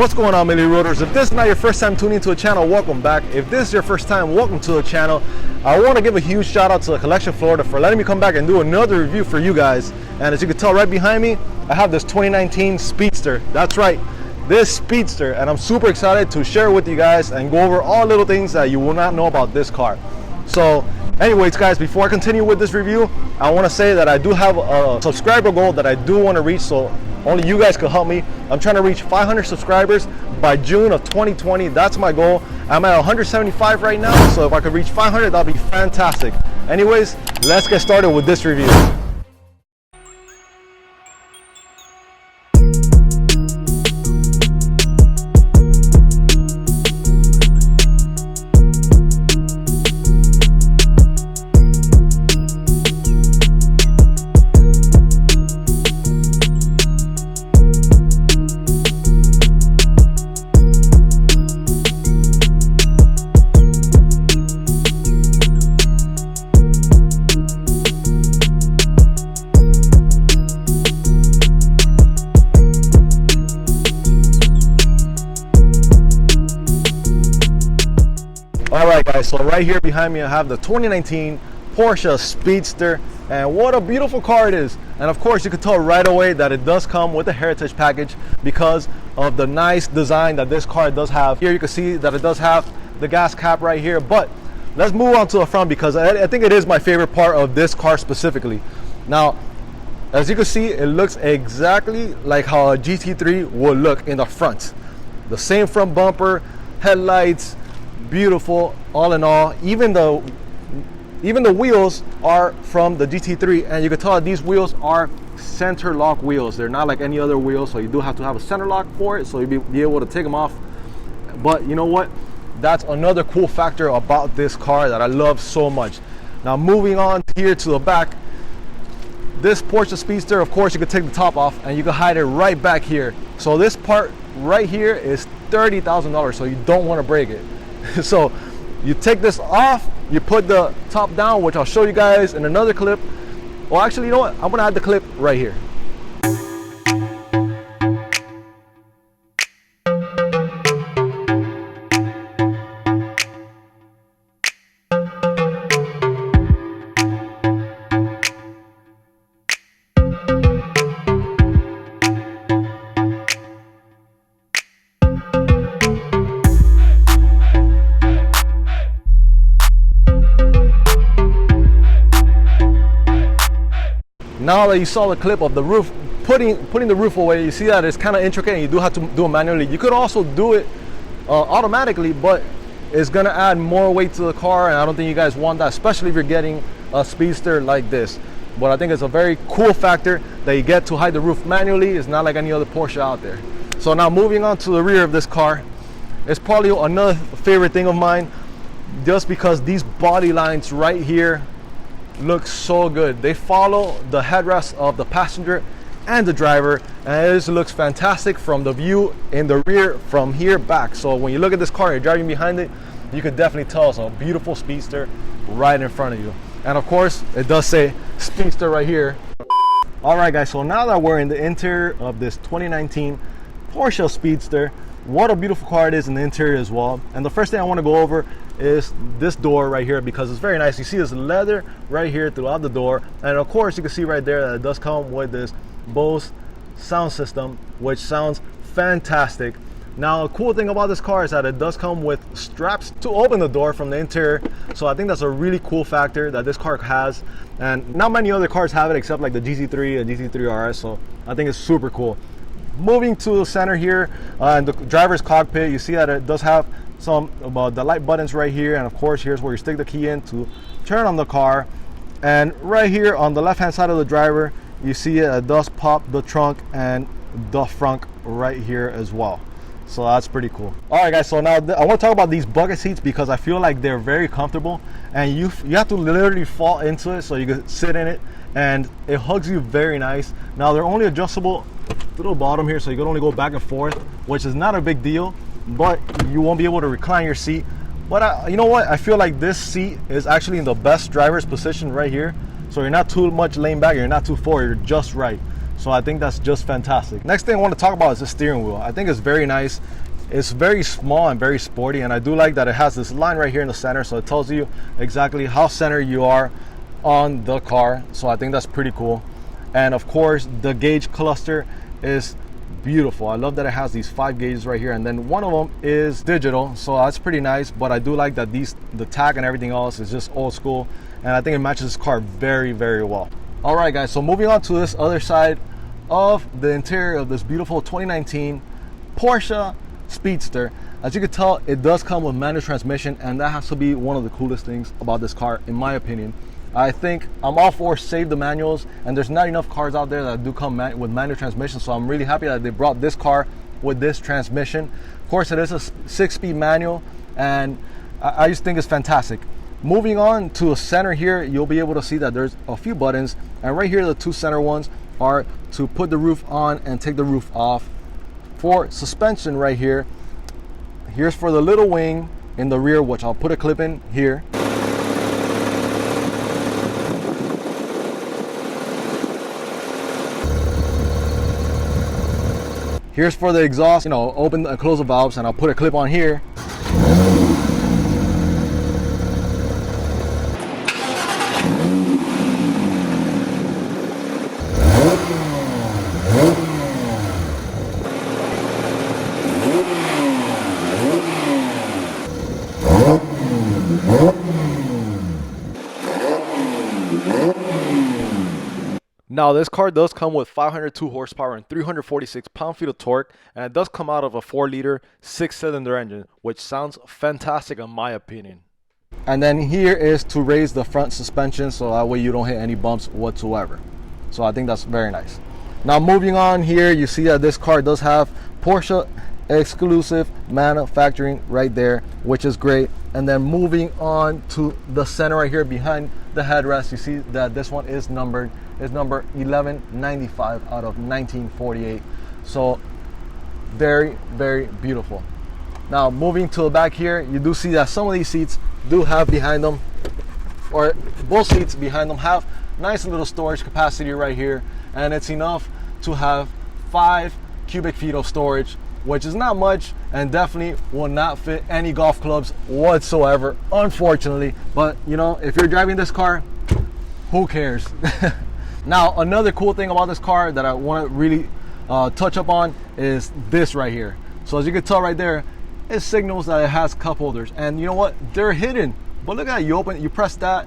What's going on, Millie Roaders? If this is not your first time tuning to a channel, welcome back. If this is your first time, welcome to the channel. I want to give a huge shout out to the Collection Florida for letting me come back and do another review for you guys. And as you can tell right behind me, I have this 2019 Speedster. That's right, this Speedster, and I'm super excited to share it with you guys and go over all little things that you will not know about this car. So anyways, guys, before I continue with this review, I want to say that I do have a subscriber goal that I do want to reach, so only you guys can help me. I'm trying to reach 500 subscribers by June of 2020. That's my goal. I'm at 175 right now, so if I could reach 500, that'd be fantastic. Anyways, let's get started with this review. Alright guys, so right here behind me I have the 2019 Porsche Speedster, and what a beautiful car it is. And of course you can tell right away that it does come with a heritage package because of the nice design that this car does have. Here you can see that it does have the gas cap right here, but let's move on to the front because I think it is my favorite part of this car specifically. Now, as you can see, it looks exactly like how a GT3 would look in the front. The same front bumper, headlights, beautiful all in all. Even the wheels are from the GT3, and you can tell that these wheels are center lock wheels. They're not like any other wheels, so you do have to have a center lock for it, so you'll be able to take them off. But you know what, that's another cool factor about this car that I love so much. Now moving on here to the back, this Porsche Speedster, of course you can take the top off and you can hide it right back here. So this part right here is $30,000, so you don't want to break it. So you take this off, you put the top down, which I'll show you guys in another clip. Well, actually, you know what? I'm gonna add the clip right here. Now that you saw the clip of the roof, putting the roof away, you see that it's kind of intricate and you do have to do it manually. You could also do it automatically, but it's gonna add more weight to the car, and I don't think you guys want that, especially if you're getting a Speedster like this. But I think it's a very cool factor that you get to hide the roof manually. It's not like any other Porsche out there. So now moving on to the rear of this car, it's probably another favorite thing of mine, just because these body lines right here look so good. They follow the headrest of the passenger and the driver, and it just looks fantastic from the view in the rear from here back. So when you look at this car, you're driving behind it, you can definitely tell it's a beautiful Speedster right in front of you. And of course, it does say Speedster right here. All right guys, so now that we're in the interior of this 2019 Porsche Speedster, what a beautiful car it is in the interior as well. And the first thing I want to go over is this door right here, because it's very nice. You see this leather right here throughout the door, and of course you can see right there that it does come with this Bose sound system, which sounds fantastic. Now, a cool thing about this car is that it does come with straps to open the door from the interior, so I think that's a really cool factor that this car has, and not many other cars have it except like the GT3 and GT3 RS, so I think it's super cool. Moving to the center here, in the driver's cockpit, you see that it does have some about the light buttons right here, and of course here's where you stick the key in to turn on the car. And right here on the left hand side of the driver, you see it does pop the trunk and the front right here as well. So that's pretty cool. All right guys, so now I want to talk about these bucket seats because I feel like they're very comfortable, and you have to literally fall into it so you can sit in it, and it hugs you very nice. Now they're only adjustable to the bottom here, so you can only go back and forth, which is not a big deal, but you won't be able to recline your seat. But you know what, I feel like this seat is actually in the best driver's position right here, so you're not too much laying back, you're not too forward, you're just right. So I think that's just fantastic. Next thing I want to talk about is the steering wheel. I think it's very nice. It's very small and very sporty, and I do like that it has this line right here in the center, so it tells you exactly how centered you are on the car. So I think that's pretty cool. And of course the gauge cluster is beautiful. I love that it has these 5 gauges right here, and then one of them is digital, so that's pretty nice. But I do like that the tag and everything else is just old school, and I think it matches this car very, very well. All right guys, so moving on to this other side of the interior of this beautiful 2019 Porsche Speedster. As you can tell, it does come with manual transmission, and that has to be one of the coolest things about this car, in my opinion. I think I'm all for save the manuals, and there's not enough cars out there that do come with manual transmission, so I'm really happy that they brought this car with this transmission. Of course, it is a 6-speed manual, and I just think it's fantastic. Moving on to the center here, you'll be able to see that there's a few buttons, and right here the 2 center ones are to put the roof on and take the roof off. For suspension right here, here's for the little wing in the rear, which I'll put a clip in here. Here's for the exhaust, you know, open and close the valves, and I'll put a clip on here. Now this car does come with 502 horsepower and 346 pound-feet of torque, and it does come out of a 4-liter 6-cylinder engine, which sounds fantastic in my opinion. And then here is to raise the front suspension, so that way you don't hit any bumps whatsoever. So I think that's very nice. Now moving on here, you see that this car does have Porsche exclusive manufacturing right there, which is great. And then moving on to the center right here behind the headrest, you see that this one is numbered. It's number 1195 out of 1948. So very, very beautiful. Now moving to the back here, you do see that some of these seats do have behind them, or both seats behind them have nice little storage capacity right here, and it's enough to have 5 cubic feet of storage, which is not much and definitely will not fit any golf clubs whatsoever, unfortunately. But you know, if you're driving this car, who cares? Now another cool thing about this car that I want to really touch up on is this right here. So as you can tell right there, it signals that it has cup holders, and you know what, they're hidden. But look at that, you open, you press that,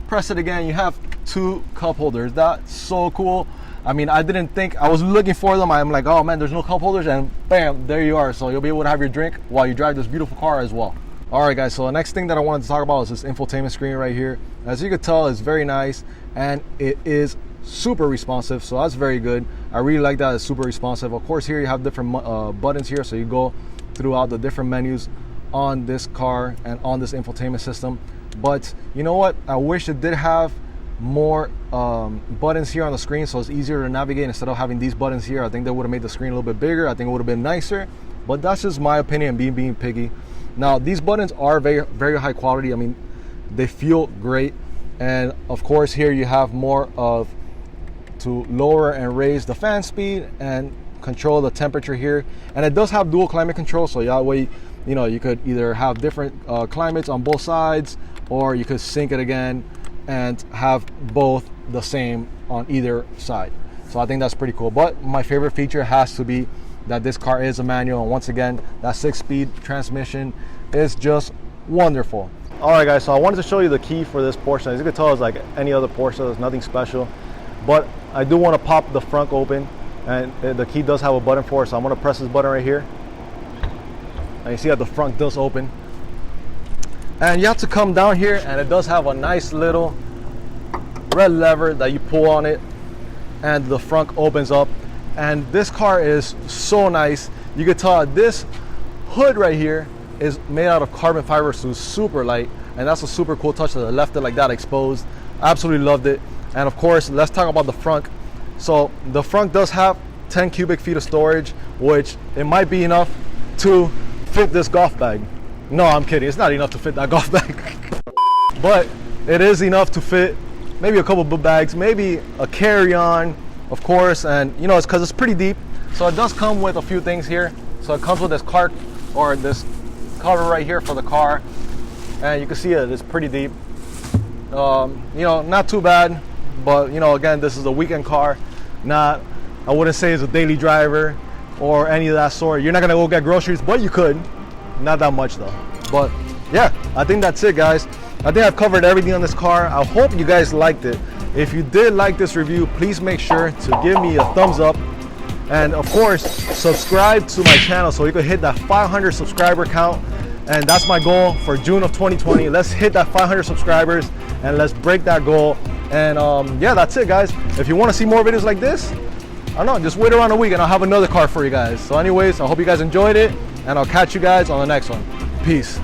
press it again, you have 2 cup holders. That's so cool. I mean, I didn't think, I was looking for them, I'm like, oh man, there's no cup holders, and bam, there you are. So you'll be able to have your drink while you drive this beautiful car as well. All right guys, so the next thing that I wanted to talk about is this infotainment screen right here. As you can tell, it's very nice, and it is super responsive, so that's very good. I really like that it's super responsive. Of course, here you have different buttons here, so you go throughout the different menus on this car and on this infotainment system. But you know what, I wish it did have more buttons here on the screen, so it's easier to navigate instead of having these buttons here. I think that would have made the screen a little bit bigger. I think it would have been nicer, but that's just my opinion, being picky. Now these buttons are very, very high quality. I mean, they feel great. And of course here you have more of to lower and raise the fan speed and control the temperature here. And it does have dual climate control, so that way, you know, you could either have different climates on both sides, or you could sync it again and have both the same on either side. So I think that's pretty cool. But my favorite feature has to be that this car is a manual, and once again, that 6-speed transmission is just wonderful. All right guys, so I wanted to show you the key for this Porsche. As you can tell, it's like any other Porsche, there's nothing special, but I do want to pop the front open, and the key does have a button for it, so I'm going to press this button right here. and you see that the front does open. And you have to come down here, and it does have a nice little red lever that you pull on it, and the front opens up. And this car is so nice. You can tell this hood right here is made out of carbon fiber, so it's super light, and that's a super cool touch that I left it like that exposed. Absolutely loved it. And of course, let's talk about the front. So the front does have 10 cubic feet of storage, which it might be enough to fit this golf bag. No, I'm kidding, it's not enough to fit that golf bag. But it is enough to fit maybe a couple book bags, maybe a carry-on, of course. And you know, it's because it's pretty deep. So it does come with a few things here. So it comes with this cart, or this cover right here for the car, and you can see it's pretty deep. You know, not too bad, but you know, again, this is a weekend car. Not, I wouldn't say it's a daily driver or any of that sort. You're not gonna go get groceries, but you could. Not that much though. But yeah, I think that's it, guys. I think I've covered everything on this car. I hope you guys liked it. If you did like this review, please make sure to give me a thumbs up, and of course subscribe to my channel so you can hit that 500 subscriber count. And that's my goal for June of 2020. Let's hit that 500 subscribers and let's break that goal. And yeah, that's it, guys. If you want to see more videos like this, I don't know, just wait around a week and I'll have another car for you guys. So anyways, I hope you guys enjoyed it, and I'll catch you guys on the next one. Peace.